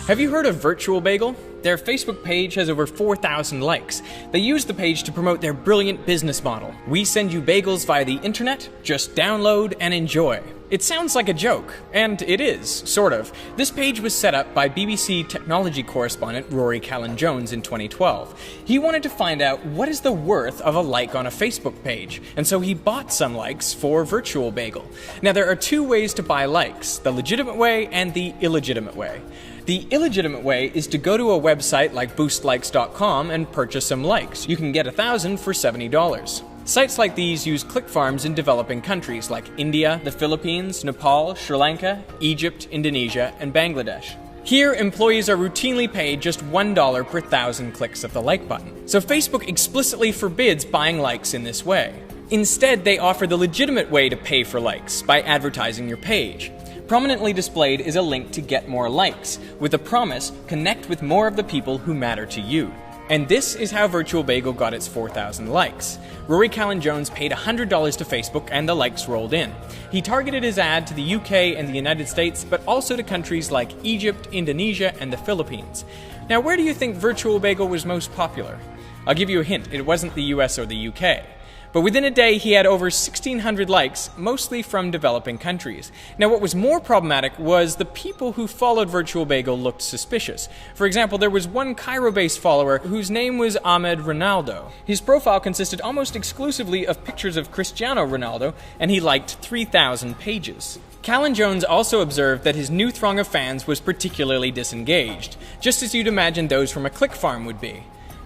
Have you heard of Virtual Bagel? Their Facebook page has over 4,000 likes. They use the page to promote their brilliant business model. We send you bagels via the internet, just download and enjoy. It sounds like a joke, and it is, sort of. This page was set up by BBC technology correspondent Rory Callan-Jones in 2012. He wanted to find out what is the worth of a like on a Facebook page, and so he bought some likes for Virtual Bagel. Now there are two ways to buy likes, the legitimate way and the illegitimate way. The illegitimate way is to go to a website like boostlikes.com and purchase some likes. You can get 1,000 for $70. Sites like these use click farms in developing countries like India, the Philippines, Nepal, Sri Lanka, Egypt, Indonesia, and Bangladesh. Here, employees are routinely paid just $1 per 1,000 clicks of the like button. So Facebook explicitly forbids buying likes in this way. Instead, they offer the legitimate way to pay for likes by advertising your page. Prominently displayed is a link to get more likes, with the promise, connect with more of the people who matter to you. And this is how Virtual Bagel got its 4,000 likes. Rory Callan-Jones paid $100 to Facebook and the likes rolled in. He targeted his ad to the UK and the United States, but also to countries like Egypt, Indonesia, and the Philippines. Now, where do you think Virtual Bagel was most popular? I'll give you a hint, it wasn't the US or the UK. But within a day, he had over 1,600 likes, mostly from developing countries. Now, what was more problematic was the people who followed Virtual Bagel looked suspicious. For example, there was one Cairo-based follower whose name was Ahmed Ronaldo. His profile consisted almost exclusively of pictures of Cristiano Ronaldo, and he liked 3,000 pages. Callan-Jones also observed that his new throng of fans was particularly disengaged, just as you'd imagine those from a click farm would be.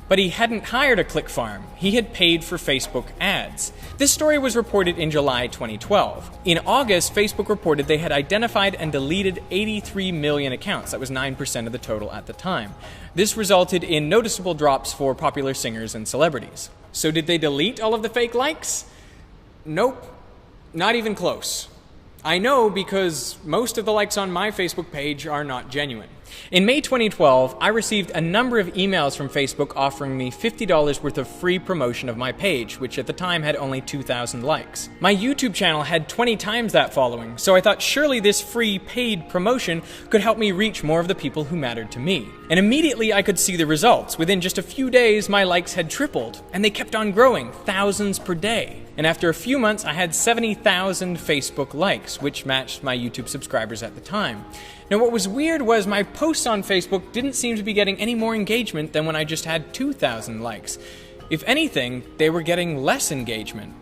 But he hadn't hired a click farm. He had paid for Facebook ads. This story was reported in July 2012. In August, Facebook reported they had identified and deleted 83 million accounts. That was 9% of the total at the time. This resulted in noticeable drops for popular singers and celebrities. So did they delete all of the fake likes? Nope. Not even close. I know because most of the likes on my Facebook page are not genuine. In May 2012, I received a number of emails from Facebook offering me $50 worth of free promotion of my page, which at the time had only 2,000 likes. My YouTube channel had 20 times that following, so I thought surely this free paid promotion could help me reach more of the people who mattered to me. And immediately I could see the results. Within just a few days, my likes had tripled, and they kept on growing, thousands per day. And after a few months, I had 70,000 Facebook likes, which matched my YouTube subscribers at the time. Now, what was weird was my posts on Facebook didn't seem to be getting any more engagement than when I just had 2,000 likes. If anything, they were getting less engagement.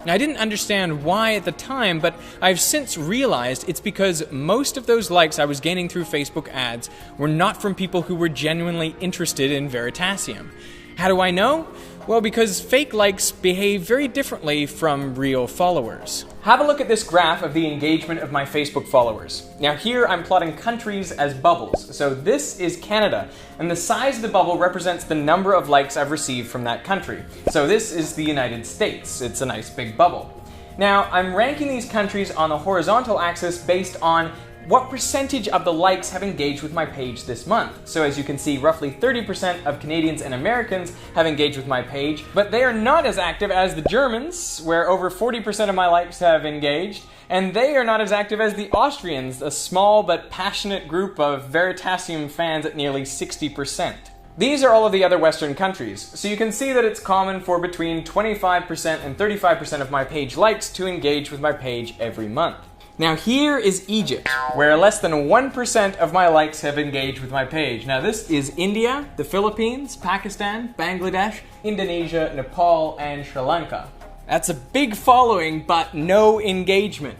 Now, I didn't understand why at the time, but I've since realized it's because most of those likes I was gaining through Facebook ads were not from people who were genuinely interested in Veritasium. How do I know? Well, because fake likes behave very differently from real followers. Have a look at this graph of the engagement of my Facebook followers. Now here I'm plotting countries as bubbles. So this is Canada, and the size of the bubble represents the number of likes I've received from that country. So this is the United States. It's a nice big bubble. Now I'm ranking these countries on the horizontal axis based on what percentage of the likes have engaged with my page this month. So as you can see, roughly 30% of Canadians and Americans have engaged with my page, but they are not as active as the Germans, where over 40% of my likes have engaged, and they are not as active as the Austrians, a small but passionate group of Veritasium fans at nearly 60%. These are all of the other Western countries, so you can see that it's common for between 25% and 35% of my page likes to engage with my page every month. Now here is Egypt, where less than 1% of my likes have engaged with my page. Now this is India, the Philippines, Pakistan, Bangladesh, Indonesia, Nepal, and Sri Lanka. That's a big following, but no engagement.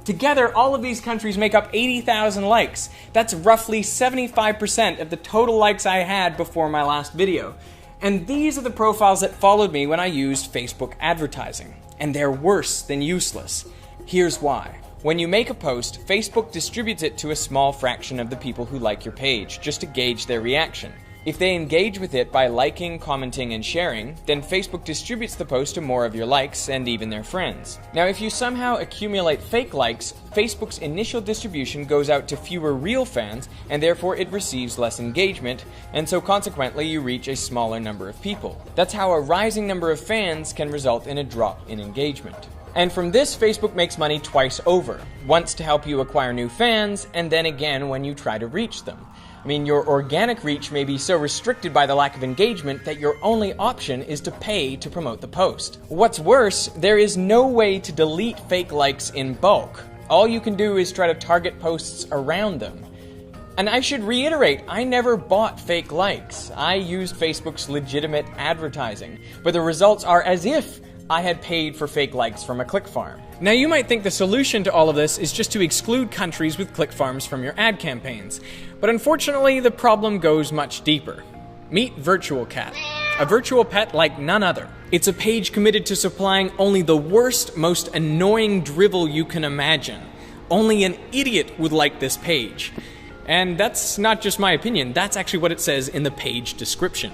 Together, all of these countries make up 80,000 likes. That's roughly 75% of the total likes I had before my last video. And these are the profiles that followed me when I used Facebook advertising. And they're worse than useless. Here's why. When you make a post, Facebook distributes it to a small fraction of the people who like your page, just to gauge their reaction. If they engage with it by liking, commenting, and sharing, then Facebook distributes the post to more of your likes and even their friends. Now, if you somehow accumulate fake likes, Facebook's initial distribution goes out to fewer real fans, and therefore it receives less engagement, and so consequently you reach a smaller number of people. That's how a rising number of fans can result in a drop in engagement. And from this, Facebook makes money twice over. Once to help you acquire new fans, and then again when you try to reach them. I mean, your organic reach may be so restricted by the lack of engagement that your only option is to pay to promote the post. What's worse, there is no way to delete fake likes in bulk. All you can do is try to target posts around them. And I should reiterate, I never bought fake likes. I used Facebook's legitimate advertising, but the results are as if I had paid for fake likes from a click farm. Now you might think the solution to all of this is just to exclude countries with click farms from your ad campaigns, but unfortunately the problem goes much deeper. Meet Virtual Cat, a virtual pet like none other. It's a page committed to supplying only the worst, most annoying drivel you can imagine. Only an idiot would like this page. And that's not just my opinion, that's actually what it says in the page description.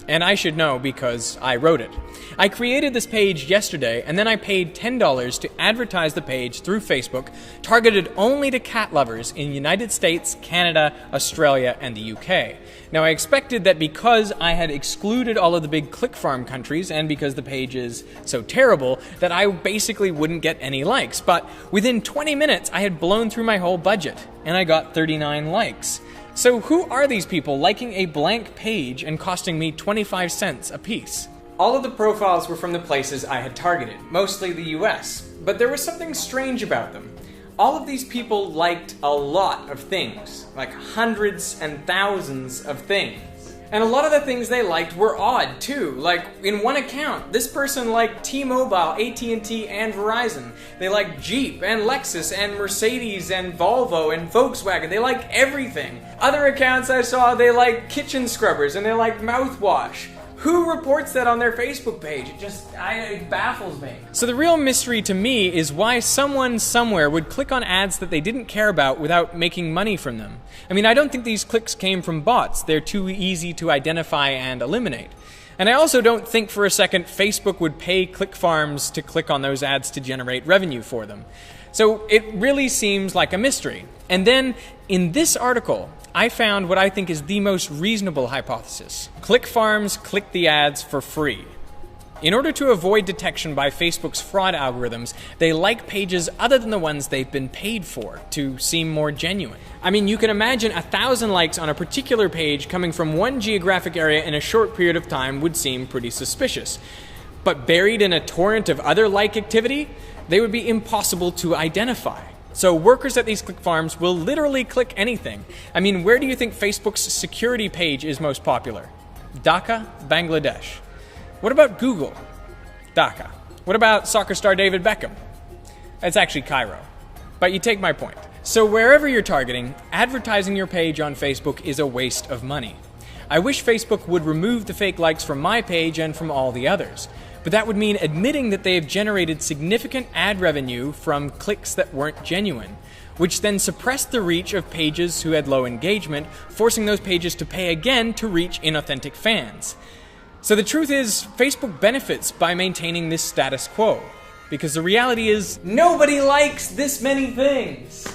And I should know because I wrote it. I created this page yesterday, and then I paid $10 to advertise the page through Facebook, targeted only to cat lovers in the United States, Canada, Australia, and the UK. Now I expected that because I had excluded all of the big click farm countries, and because the page is so terrible, that I basically wouldn't get any likes. But within 20 minutes, I had blown through my whole budget, and I got 39 likes. So who are these people liking a blank page and costing me 25 cents a piece? All of the profiles were from the places I had targeted, mostly the US, but there was something strange about them. All of these people liked a lot of things, like hundreds and thousands of things. And a lot of the things they liked were odd too. Like in one account, this person liked T-Mobile, AT&T, and Verizon. They liked Jeep and Lexus and Mercedes and Volvo and Volkswagen. They liked everything. Other accounts I saw, they liked kitchen scrubbers and they liked mouthwash. Who reports that on their Facebook page? It baffles me. So the real mystery to me is why someone somewhere would click on ads that they didn't care about without making money from them. I mean, I don't think these clicks came from bots. They're too easy to identify and eliminate. And I also don't think for a second Facebook would pay click farms to click on those ads to generate revenue for them. So it really seems like a mystery. And then in this article, I found what I think is the most reasonable hypothesis. Click farms click the ads for free. In order to avoid detection by Facebook's fraud algorithms, they like pages other than the ones they've been paid for to seem more genuine. I mean, you can imagine 1,000 likes on a particular page coming from one geographic area in a short period of time would seem pretty suspicious. But buried in a torrent of other like activity, they would be impossible to identify. So workers at these click farms will literally click anything. I mean, where do you think Facebook's security page is most popular? Dhaka, Bangladesh. What about Google? Dhaka. What about soccer star David Beckham? It's actually Cairo. But you take my point. So wherever you're targeting, advertising your page on Facebook is a waste of money. I wish Facebook would remove the fake likes from my page and from all the others. But that would mean admitting that they have generated significant ad revenue from clicks that weren't genuine, which then suppressed the reach of pages who had low engagement, forcing those pages to pay again to reach inauthentic fans. So the truth is, Facebook benefits by maintaining this status quo, because the reality is, nobody likes this many things.